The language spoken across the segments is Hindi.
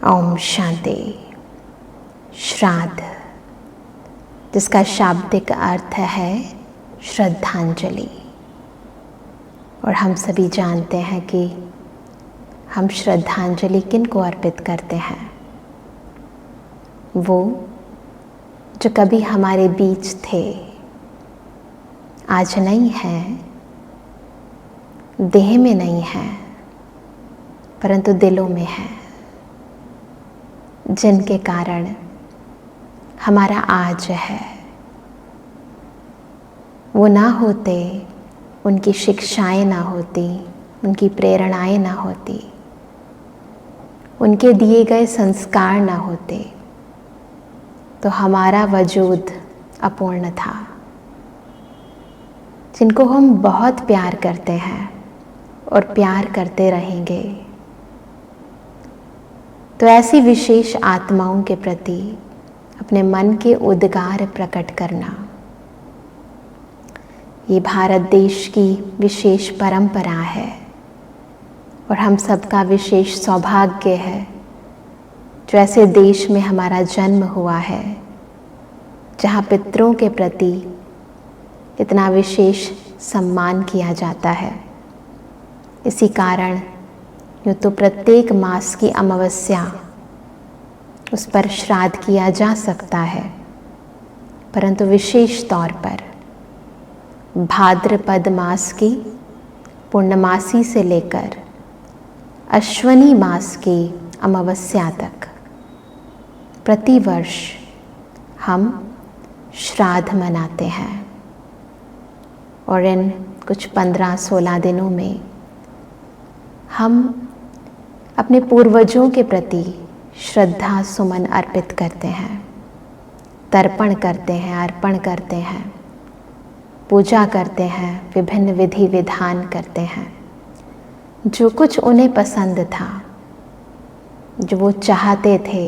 ओम शांति। श्राद्ध, जिसका शाब्दिक अर्थ है श्रद्धांजलि। और हम सभी जानते हैं कि हम श्रद्धांजलि किन को अर्पित करते हैं। वो जो कभी हमारे बीच थे, आज नहीं है, देह में नहीं है, परंतु दिलों में है, जिनके कारण हमारा आज है। वो ना होते, उनकी शिक्षाएं ना होती, उनकी प्रेरणाएं ना होती, उनके दिए गए संस्कार ना होते, तो हमारा वजूद अपूर्ण था। जिनको हम बहुत प्यार करते हैं और प्यार करते रहेंगे, तो ऐसी विशेष आत्माओं के प्रति अपने मन के उद्गार प्रकट करना, ये भारत देश की विशेष परंपरा है और हम सबका विशेष सौभाग्य है जो ऐसे देश में हमारा जन्म हुआ है, जहाँ पितरों के प्रति इतना विशेष सम्मान किया जाता है। इसी कारण यूँ तो प्रत्येक मास की अमावस्या उस पर श्राद्ध किया जा सकता है, परंतु विशेष तौर पर भाद्रपद मास की पूर्णमासी से लेकर अश्वनी मास की अमावस्या तक प्रतिवर्ष हम श्राद्ध मनाते हैं। और इन कुछ 15-16 दिनों में हम अपने पूर्वजों के प्रति श्रद्धा सुमन अर्पित करते हैं, तर्पण करते हैं, अर्पण करते हैं, पूजा करते हैं, विभिन्न विधि विधान करते हैं। जो कुछ उन्हें पसंद था, जो वो चाहते थे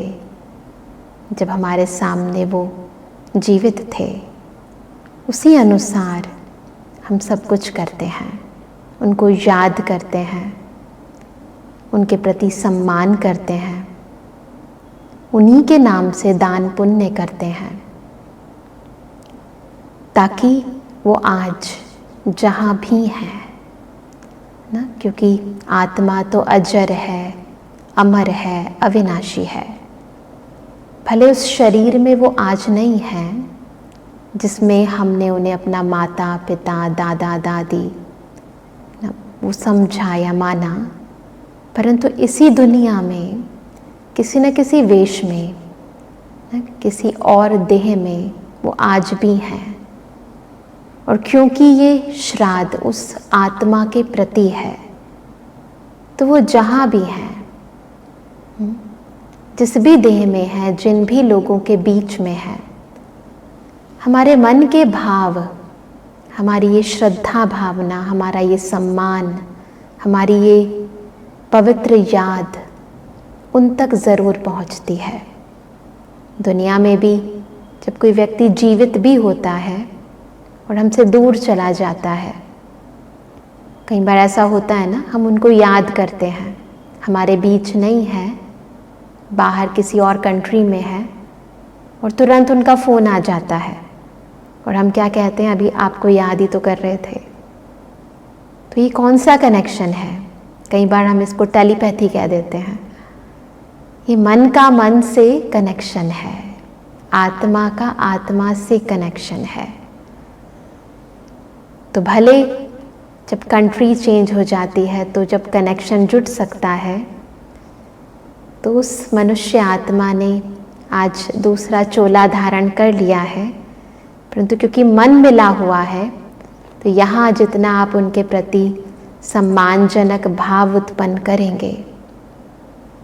जब हमारे सामने वो जीवित थे, उसी अनुसार हम सब कुछ करते हैं। उनको याद करते हैं, उनके प्रति सम्मान करते हैं, उन्हीं के नाम से दान पुण्य करते हैं, ताकि वो आज जहाँ भी हैं ना, क्योंकि आत्मा तो अजर है, अमर है, अविनाशी है। भले उस शरीर में वो आज नहीं है जिसमें हमने उन्हें अपना माता पिता दादा दादी ना वो समझा या माना, परंतु इसी दुनिया में किसी न किसी वेश में, किसी और देह में वो आज भी हैं। और क्योंकि ये श्राद्ध उस आत्मा के प्रति है, तो वो जहाँ भी हैं, जिस भी देह में है, जिन भी लोगों के बीच में है, हमारे मन के भाव, हमारी ये श्रद्धा भावना, हमारा ये सम्मान, हमारी ये पवित्र याद उन तक ज़रूर पहुंचती है। दुनिया में भी जब कोई व्यक्ति जीवित भी होता है और हमसे दूर चला जाता है, कई बार ऐसा होता है ना, हम उनको याद करते हैं, हमारे बीच नहीं है, बाहर किसी और कंट्री में है, और तुरंत उनका फ़ोन आ जाता है और हम क्या कहते हैं, अभी आपको याद ही तो कर रहे थे। तो ये कौन सा कनेक्शन है? कई बार हम इसको टेलीपैथी कह देते हैं। ये मन का मन से कनेक्शन है, आत्मा का आत्मा से कनेक्शन है। तो भले जब कंट्री चेंज हो जाती है, तो जब कनेक्शन जुट सकता है, तो उस मनुष्य आत्मा ने आज दूसरा चोला धारण कर लिया है, परंतु क्योंकि मन मिला हुआ है, तो यहाँ जितना आप उनके प्रति सम्मानजनक भाव उत्पन्न करेंगे,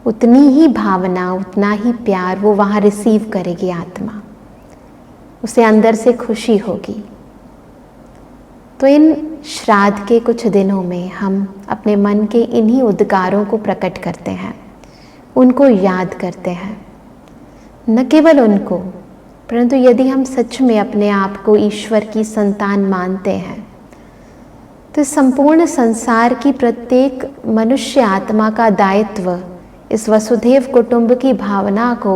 उतनी ही भावना, उतना ही प्यार वो वहाँ रिसीव करेगी आत्मा, उसे अंदर से खुशी होगी। तो इन श्राद्ध के कुछ दिनों में हम अपने मन के इन्हीं उद्गारों को प्रकट करते हैं, उनको याद करते हैं। न केवल उनको, परंतु यदि हम सच में अपने आप को ईश्वर की संतान मानते हैं, तो संपूर्ण संसार की प्रत्येक मनुष्य आत्मा का दायित्व इस वसुधैव कुटुंब की भावना को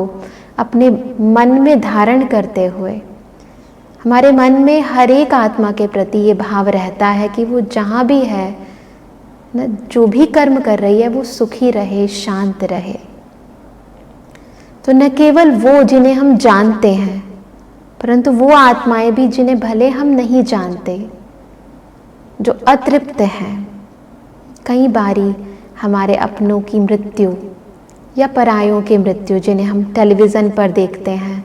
अपने मन में धारण करते हुए हमारे मन में हर एक आत्मा के प्रति ये भाव रहता है कि वो जहाँ भी है न, जो भी कर्म कर रही है वो सुखी रहे, शांत रहे। तो न केवल वो जिन्हें हम जानते हैं, परंतु वो आत्माएं भी जिन्हें भले हम नहीं जानते, जो अतृप्त हैं। कई बारी हमारे अपनों की मृत्यु या परायों की मृत्यु, जिन्हें हम टेलीविज़न पर देखते हैं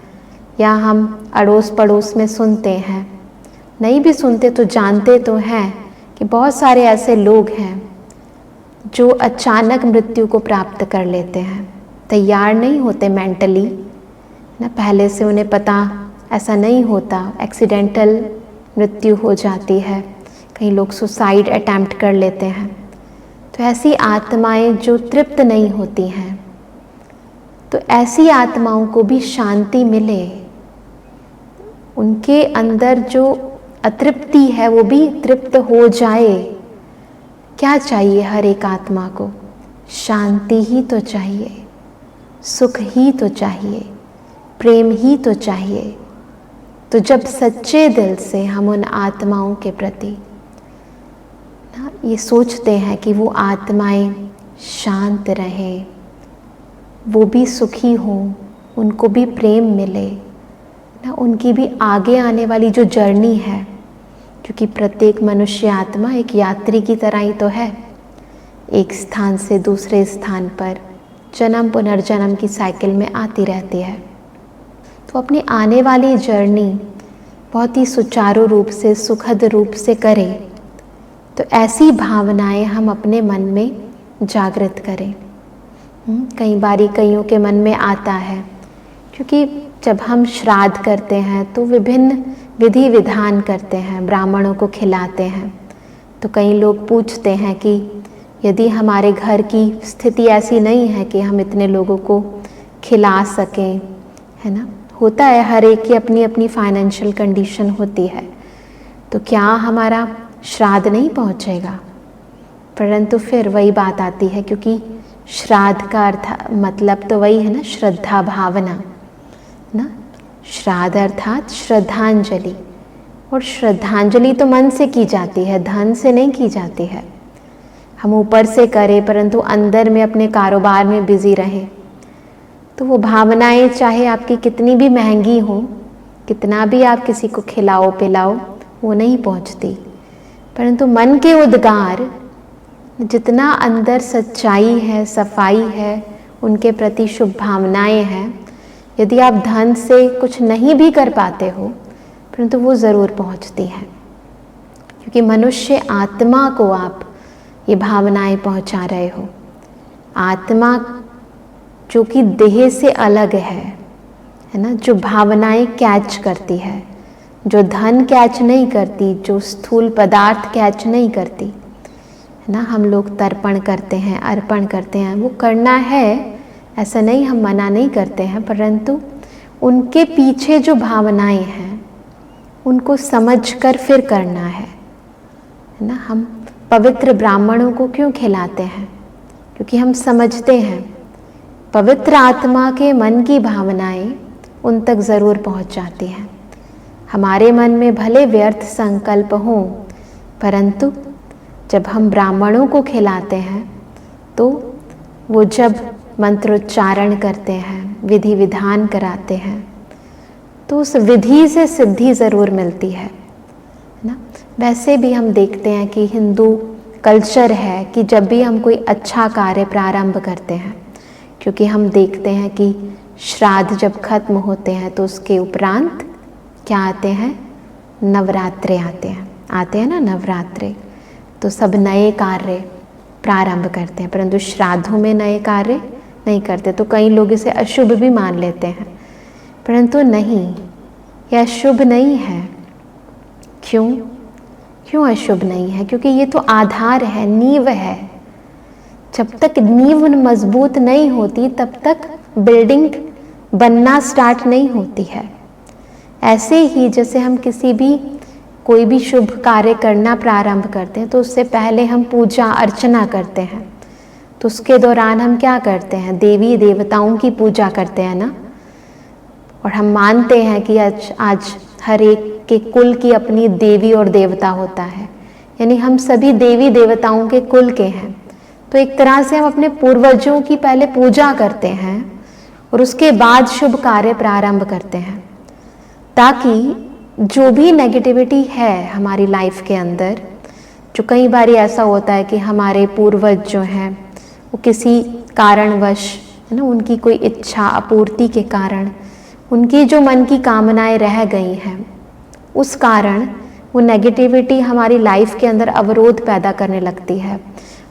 या हम अड़ोस पड़ोस में सुनते हैं, नहीं भी सुनते तो जानते तो हैं कि बहुत सारे ऐसे लोग हैं जो अचानक मृत्यु को प्राप्त कर लेते हैं, तैयार नहीं होते मेंटली ना, पहले से उन्हें पता ऐसा नहीं होता, एक्सीडेंटल मृत्यु हो जाती है। कई लोग सुसाइड अटेम्प्ट कर लेते हैं। तो ऐसी आत्माएं जो तृप्त नहीं होती हैं, तो ऐसी आत्माओं को भी शांति मिले, उनके अंदर जो अतृप्ति है वो भी तृप्त हो जाए। क्या चाहिए हर एक आत्मा को? शांति ही तो चाहिए, सुख ही तो चाहिए, प्रेम ही तो चाहिए। तो जब सच्चे दिल से हम उन आत्माओं के प्रति ना ये सोचते हैं कि वो आत्माएं शांत रहें, वो भी सुखी हों, उनको भी प्रेम मिले ना, उनकी भी आगे आने वाली जो जर्नी है, क्योंकि प्रत्येक मनुष्य आत्मा एक यात्री की तरह ही तो है, एक स्थान से दूसरे स्थान पर जन्म पुनर्जन्म की साइकिल में आती रहती है। तो अपनी आने वाली जर्नी बहुत ही सुचारू रूप से, सुखद रूप से करें। तो ऐसी भावनाएं हम अपने मन में जागृत करें। कई बारी कईयों के मन में आता है, क्योंकि जब हम श्राद्ध करते हैं तो विभिन्न विधि विधान करते हैं, ब्राह्मणों को खिलाते हैं। तो कई लोग पूछते हैं कि यदि हमारे घर की स्थिति ऐसी नहीं है कि हम इतने लोगों को खिला सकें, है ना, होता है, हर एक की अपनी अपनी फाइनेंशियल कंडीशन होती है, तो क्या हमारा श्राद्ध नहीं पहुंचेगा? परंतु फिर वही बात आती है, क्योंकि श्राद्ध का अर्थ मतलब तो वही है ना, श्रद्धा भावना ना। श्राद्ध अर्थात श्रद्धांजलि, और श्रद्धांजलि तो मन से की जाती है, धन से नहीं की जाती है। हम ऊपर से करें परंतु अंदर में अपने कारोबार में बिजी रहें, तो वो भावनाएं चाहे आपकी कितनी भी महंगी हो, कितना भी आप किसी को खिलाओ पिलाओ, वो नहीं पहुंचती। परंतु मन के उद्गार, जितना अंदर सच्चाई है, सफाई है, उनके प्रति शुभ भावनाएं हैं, यदि आप धन से कुछ नहीं भी कर पाते हो, परंतु वो ज़रूर पहुंचती हैं, क्योंकि मनुष्य आत्मा को आप ये भावनाएं पहुंचा रहे हो। आत्मा जो कि देह से अलग है ना, जो भावनाएं कैच करती है, जो धन कैच नहीं करती, जो स्थूल पदार्थ कैच नहीं करती, है ना। हम लोग तर्पण करते हैं, अर्पण करते हैं, वो करना है, ऐसा नहीं, हम मना नहीं करते हैं, परंतु उनके पीछे जो भावनाएं हैं उनको समझकर फिर करना है ना। हम पवित्र ब्राह्मणों को क्यों खिलाते हैं? क्योंकि हम समझते हैं पवित्र आत्मा के मन की भावनाएं उन तक ज़रूर पहुंच जाती हैं। हमारे मन में भले व्यर्थ संकल्प हों, परंतु जब हम ब्राह्मणों को खिलाते हैं तो वो जब मंत्रोच्चारण करते हैं, विधि विधान कराते हैं, तो उस विधि से सिद्धि ज़रूर मिलती है ना। वैसे भी हम देखते हैं कि हिंदू कल्चर है कि जब भी हम कोई अच्छा कार्य प्रारंभ करते हैं, क्योंकि हम देखते हैं कि श्राद्ध जब खत्म होते हैं तो उसके उपरांत क्या आते हैं? नवरात्रे आते हैं ना, नवरात्रे। तो सब नए कार्य प्रारंभ करते हैं, परंतु श्राद्धों में नए कार्य नहीं करते। तो कई लोग इसे अशुभ भी मान लेते हैं, परंतु नहीं, यह अशुभ नहीं है। क्यों अशुभ नहीं है? क्योंकि ये तो आधार है, नींव है। जब तक नींव मजबूत नहीं होती तब तक बिल्डिंग बनना स्टार्ट नहीं होती है। ऐसे ही जैसे हम कोई भी शुभ कार्य करना प्रारंभ करते हैं तो उससे पहले हम पूजा अर्चना करते हैं, तो उसके दौरान हम क्या करते हैं, देवी देवताओं की पूजा करते हैं ना। और हम मानते हैं कि आज हर एक के कुल की अपनी देवी और देवता होता है, यानी हम सभी देवी देवताओं के कुल के हैं। तो एक तरह से हम अपने पूर्वजों की पहले पूजा करते हैं और उसके बाद शुभ कार्य प्रारंभ करते हैं, ताकि जो भी नेगेटिविटी है हमारी लाइफ के अंदर, जो कई बार ऐसा होता है कि हमारे पूर्वज जो हैं वो किसी कारणवश, है ना, उनकी कोई इच्छा अपूर्ति के कारण उनकी जो मन की कामनाएं रह गई हैं, उस कारण वो नेगेटिविटी हमारी लाइफ के अंदर अवरोध पैदा करने लगती है।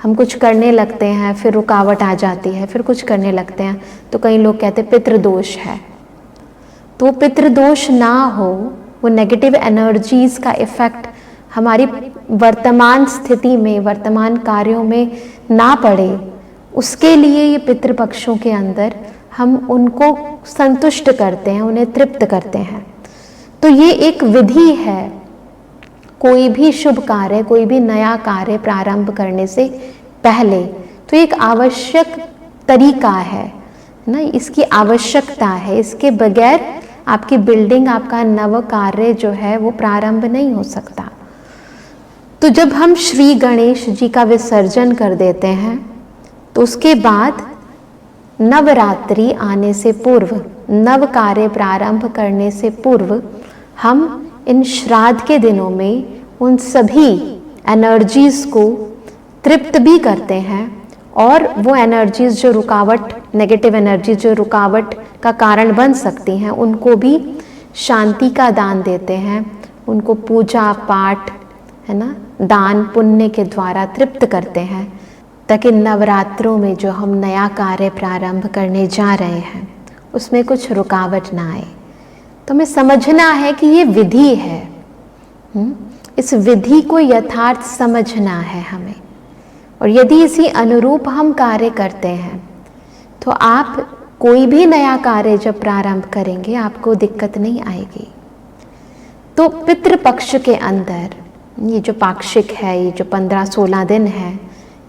हम कुछ करने लगते हैं, फिर रुकावट आ जाती है, फिर कुछ करने लगते हैं, तो कई लोग कहते हैं पितृदोष है। तो पितृदोष ना हो, वो नेगेटिव एनर्जीज का इफेक्ट हमारी वर्तमान स्थिति में, वर्तमान कार्यों में ना पड़े, उसके लिए ये पितृपक्षों के अंदर हम उनको संतुष्ट करते हैं, उन्हें तृप्त करते हैं। तो ये एक विधि है, कोई भी शुभ कार्य, कोई भी नया कार्य प्रारंभ करने से पहले, तो एक आवश्यक तरीका है ना, इसकी आवश्यकता है। इसके बगैर आपकी बिल्डिंग, आपका नव कार्य जो है वो प्रारंभ नहीं हो सकता। तो जब हम श्री गणेश जी का विसर्जन कर देते हैं, तो उसके बाद नवरात्रि आने से पूर्व, नव कार्य प्रारंभ करने से पूर्व, हम इन श्राद्ध के दिनों में उन सभी एनर्जीज को तृप्त भी करते हैं, और वो एनर्जीज जो रुकावट, नेगेटिव एनर्जी जो रुकावट का कारण बन सकती हैं, उनको भी शांति का दान देते हैं, उनको पूजा पाठ, है ना, दान पुण्य के द्वारा तृप्त करते हैं, ताकि नवरात्रों में जो हम नया कार्य प्रारंभ करने जा रहे हैं उसमें कुछ रुकावट ना आए। तो हमें समझना है कि ये विधि है, इस विधि को यथार्थ समझना है हमें, और यदि इसी अनुरूप हम कार्य करते हैं तो आप कोई भी नया कार्य जब प्रारंभ करेंगे आपको दिक्कत नहीं आएगी। तो पितृपक्ष के अंदर ये जो पाक्षिक है, ये जो 15-16 दिन है,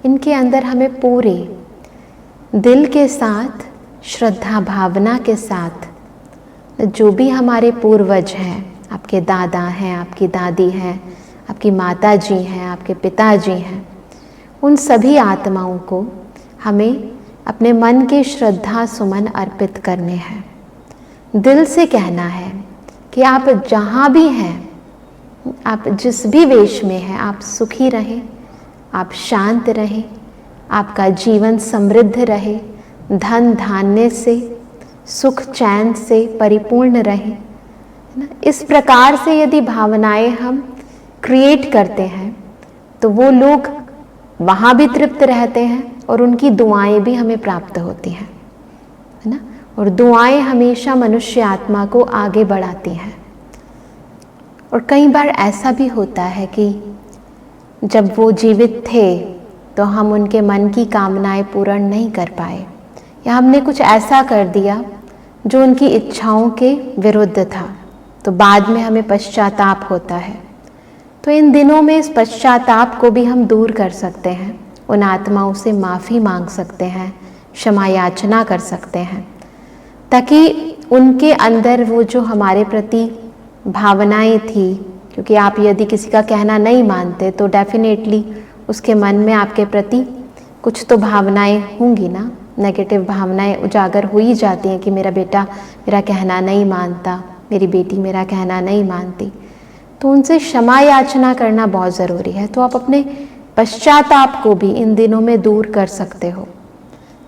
इनके अंदर हमें पूरे दिल के साथ, श्रद्धा भावना के साथ, जो भी हमारे पूर्वज हैं, आपके दादा हैं, आपकी दादी हैं, आपकी माता जी हैं, आपके पिताजी हैं, उन सभी आत्माओं को हमें अपने मन के श्रद्धा सुमन अर्पित करने हैं। दिल से कहना है कि आप जहाँ भी हैं, आप जिस भी वेश में हैं, आप सुखी रहें, आप शांत रहें, आपका जीवन समृद्ध रहे, धन धान्य से, सुख चैन से परिपूर्ण रहे, है ना। इस प्रकार से यदि भावनाएं हम क्रिएट करते हैं तो वो लोग वहाँ भी तृप्त रहते हैं और उनकी दुआएं भी हमें प्राप्त होती हैं, है ना। और दुआएं हमेशा मनुष्य आत्मा को आगे बढ़ाती हैं। और कई बार ऐसा भी होता है कि जब वो जीवित थे तो हम उनके मन की कामनाएं पूर्ण नहीं कर पाए, या हमने कुछ ऐसा कर दिया जो उनकी इच्छाओं के विरुद्ध था, तो बाद में हमें पश्चाताप होता है। तो इन दिनों में इस पश्चाताप को भी हम दूर कर सकते हैं, उन आत्माओं से माफ़ी मांग सकते हैं, क्षमा याचना कर सकते हैं, ताकि उनके अंदर वो जो हमारे प्रति भावनाएं थी, क्योंकि आप यदि किसी का कहना नहीं मानते तो डेफिनेटली उसके मन में आपके प्रति कुछ तो भावनाएं होंगी ना, नेगेटिव भावनाएं उजागर हो ही जाती हैं कि मेरा बेटा मेरा कहना नहीं मानता, मेरी बेटी मेरा कहना नहीं मानती। तो उनसे क्षमा याचना करना बहुत ज़रूरी है। तो आप अपने पश्चाताप को भी इन दिनों में दूर कर सकते हो,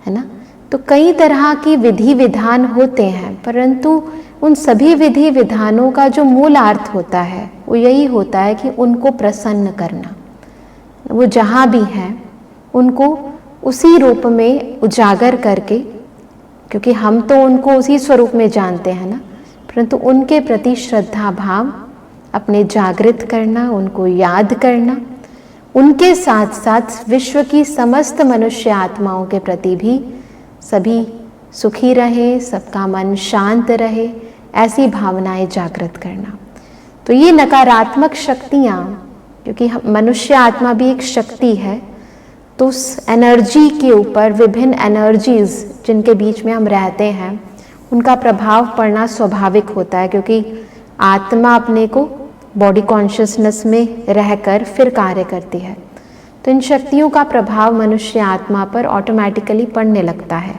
है ना। तो कई तरह की विधि विधान होते हैं, परंतु उन सभी विधि विधानों का जो मूल अर्थ होता है वो यही होता है कि उनको प्रसन्न करना। वो जहाँ भी हैं उनको उसी रूप में उजागर करके, क्योंकि हम तो उनको उसी स्वरूप में जानते हैं ना, परंतु उनके प्रति श्रद्धा भाव अपने जागृत करना, उनको याद करना, उनके साथ साथ विश्व की समस्त मनुष्य आत्माओं के प्रति भी सभी सुखी रहे, सबका मन शांत रहे, ऐसी भावनाएं जागृत करना। तो ये नकारात्मक शक्तियाँ, क्योंकि मनुष्य आत्मा भी एक शक्ति है, तो उस एनर्जी के ऊपर विभिन्न एनर्जीज जिनके बीच में हम रहते हैं उनका प्रभाव पड़ना स्वाभाविक होता है, क्योंकि आत्मा अपने को बॉडी कॉन्शियसनेस में रहकर फिर कार्य करती है। तो इन शक्तियों का प्रभाव मनुष्य आत्मा पर ऑटोमेटिकली पड़ने लगता है।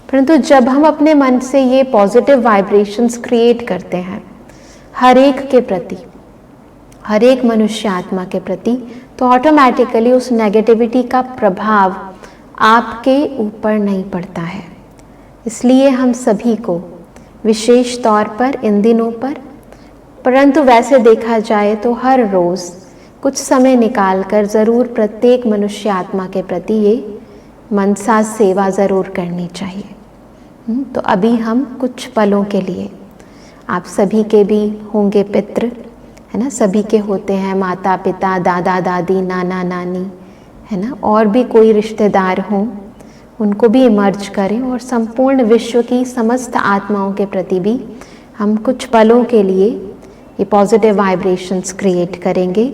परंतु जब हम अपने मन से ये पॉजिटिव वाइब्रेशंस क्रिएट करते हैं हर एक के प्रति, हर एक मनुष्य आत्मा के प्रति, तो ऑटोमेटिकली उस नेगेटिविटी का प्रभाव आपके ऊपर नहीं पड़ता है। इसलिए हम सभी को विशेष तौर पर इन दिनों पर, परंतु वैसे देखा जाए तो हर रोज़ कुछ समय निकालकर ज़रूर प्रत्येक मनुष्य आत्मा के प्रति ये मनसा सेवा ज़रूर करनी चाहिए। तो अभी हम कुछ पलों के लिए, आप सभी के भी होंगे पितृ, है ना, सभी के होते हैं, माता पिता, दादा दादी, नाना नानी, है ना, और भी कोई रिश्तेदार हों उनको भी इमर्ज करें, और संपूर्ण विश्व की समस्त आत्माओं के प्रति भी हम कुछ पलों के लिए ये पॉजिटिव वाइब्रेशंस क्रिएट करेंगे,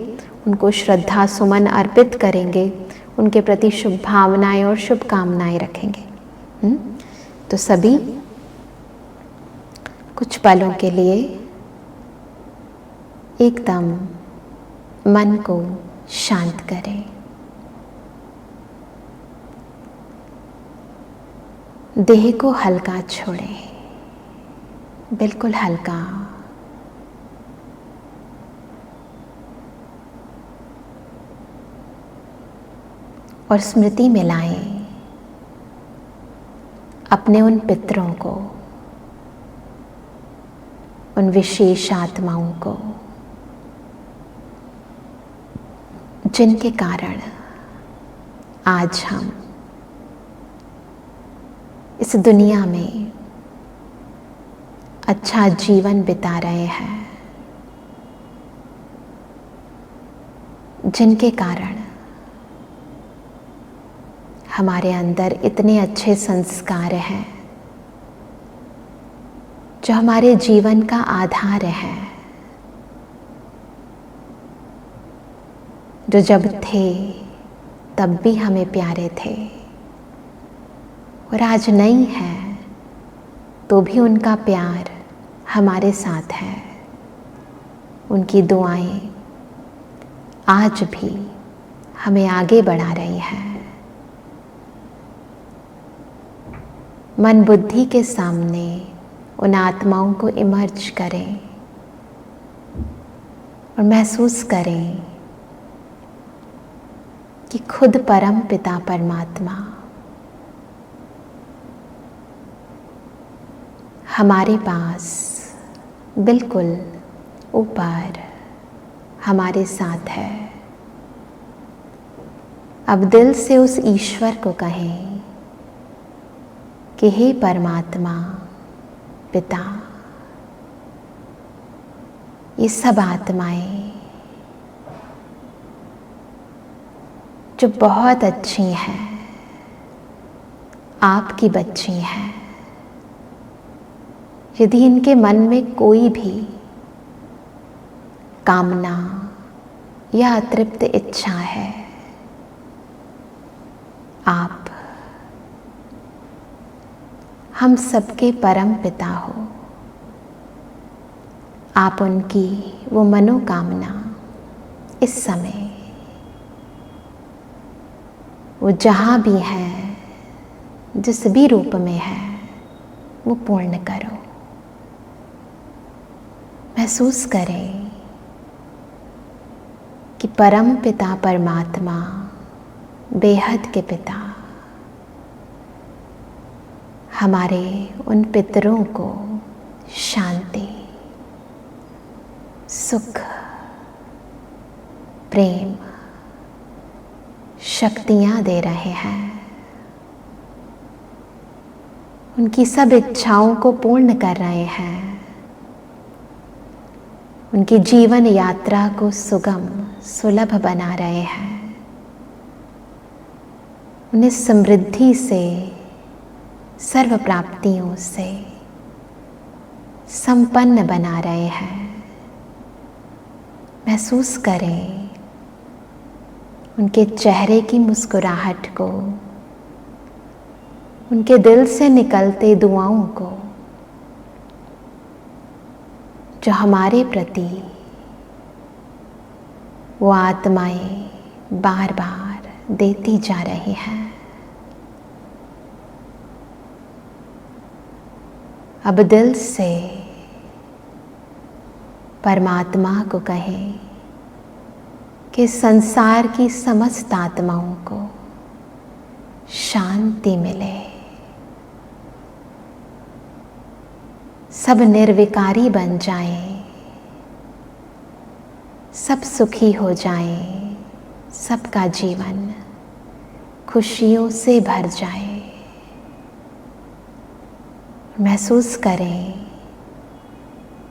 उनको श्रद्धा सुमन अर्पित करेंगे, उनके प्रति शुभ भावनाएं और शुभकामनाएं रखेंगे। तो सभी कुछ पलों के लिए एकदम मन को शांत करें। देह को हल्का छोड़ें, बिल्कुल हल्का। और स्मृति में लाएं अपने उन पितरों को, उन विशेष आत्माओं को जिनके कारण आज हम इस दुनिया में अच्छा जीवन बिता रहे हैं, जिनके कारण हमारे अंदर इतने अच्छे संस्कार हैं जो हमारे जीवन का आधार है, जो जब थे तब भी हमें प्यारे थे और आज नहीं है तो भी उनका प्यार हमारे साथ है। उनकी दुआएं आज भी हमें आगे बढ़ा रही हैं। मन बुद्धि के सामने उन आत्माओं को इमर्ज करें और महसूस करें कि खुद परम पिता परमात्मा हमारे पास बिल्कुल ऊपर हमारे साथ है। अब दिल से उस ईश्वर को कहें कि हे परमात्मा पिता, ये सब आत्माएं जो बहुत अच्छी हैं, आपकी बच्ची हैं, यदि इनके मन में कोई भी कामना या अतृप्त इच्छा है, आप हम सबके परम पिता हो, आप उनकी वो मनोकामना इस समय वो जहाँ भी है, जिस भी रूप में है, वो पूर्ण करो। महसूस करें कि परम पिता परमात्मा, बेहद के पिता, हमारे उन पितरों को शांति, सुख, प्रेम, शक्तियाँ दे रहे हैं। उनकी सब इच्छाओं को पूर्ण कर रहे हैं। उनकी जीवन यात्रा को सुगम, सुलभ बना रहे हैं। उन्हें समृद्धि से, सर्व प्राप्तियों से संपन्न बना रहे हैं। महसूस करें उनके चेहरे की मुस्कुराहट को, उनके दिल से निकलते दुआओं को, जो हमारे प्रति वो आत्माएं बार बार देती जा रही हैं। अब दिल से परमात्मा को कहें कि संसार की समस्त आत्माओं को शांति मिले, सब निर्विकारी बन जाएं, सब सुखी हो जाएं, सबका जीवन खुशियों से भर जाए। महसूस करें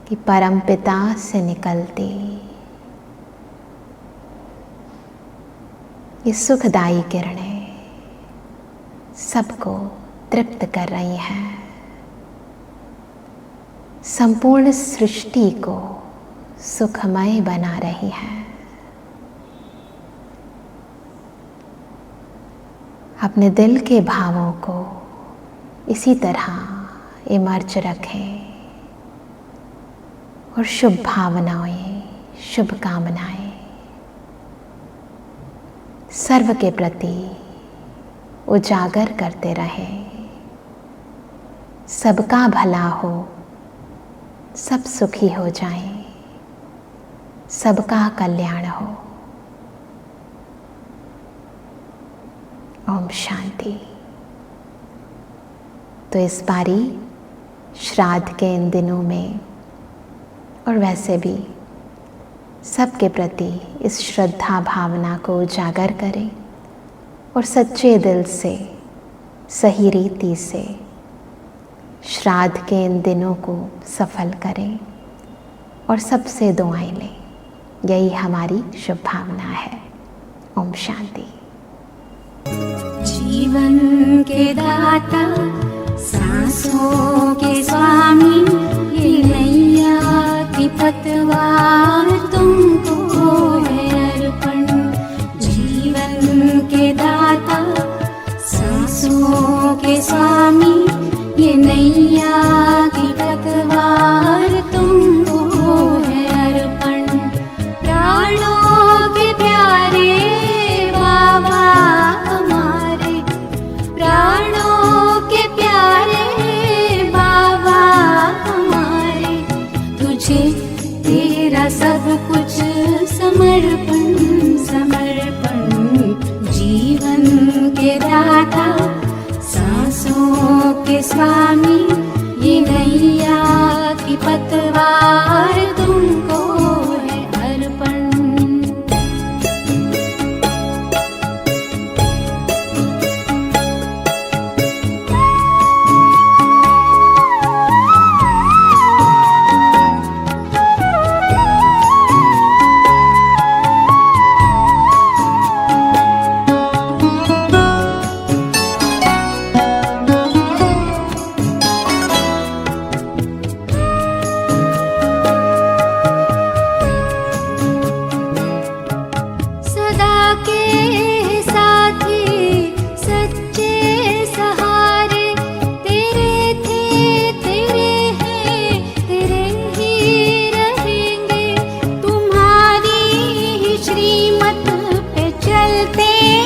कि परमपिता से निकलती ये सुखदायी किरणें सबको तृप्त कर रही हैं, संपूर्ण सृष्टि को सुखमय बना रही हैं। अपने दिल के भावों को इसी तरह इमर्ज रखें और शुभ भावनाएं, शुभकामनाएं सर्व के प्रति उजागर करते रहें। सबका भला हो, सब सुखी हो जाएं, सबका कल्याण हो। ओम शांति। तो इस बारी श्राद्ध के इन दिनों में और वैसे भी सबके प्रति इस श्रद्धा भावना को उजागर करें और सच्चे दिल से, सही रीति से श्राद्ध के इन दिनों को सफल करें और सबसे दुआएं लें। यही हमारी शुभ भावना है। ओम शांति। जीवन के दाता, सांसों के स्वामी, ये नैया की पतवार तुमको है अर्पण। जीवन के दाता, सांसों के स्वामी, ये नैया की पतवार तुमको है अर्पण। प्राणों के प्यारे बाबा हमारे, प्राणों के प्यारे बाबा हमारे, तुझे तेरा सब कुछ समर्पण समर्पण। जीवन के दाता, सांसों के स्वामी, ये नैया की पतवार तुमको है अर्पण। चलते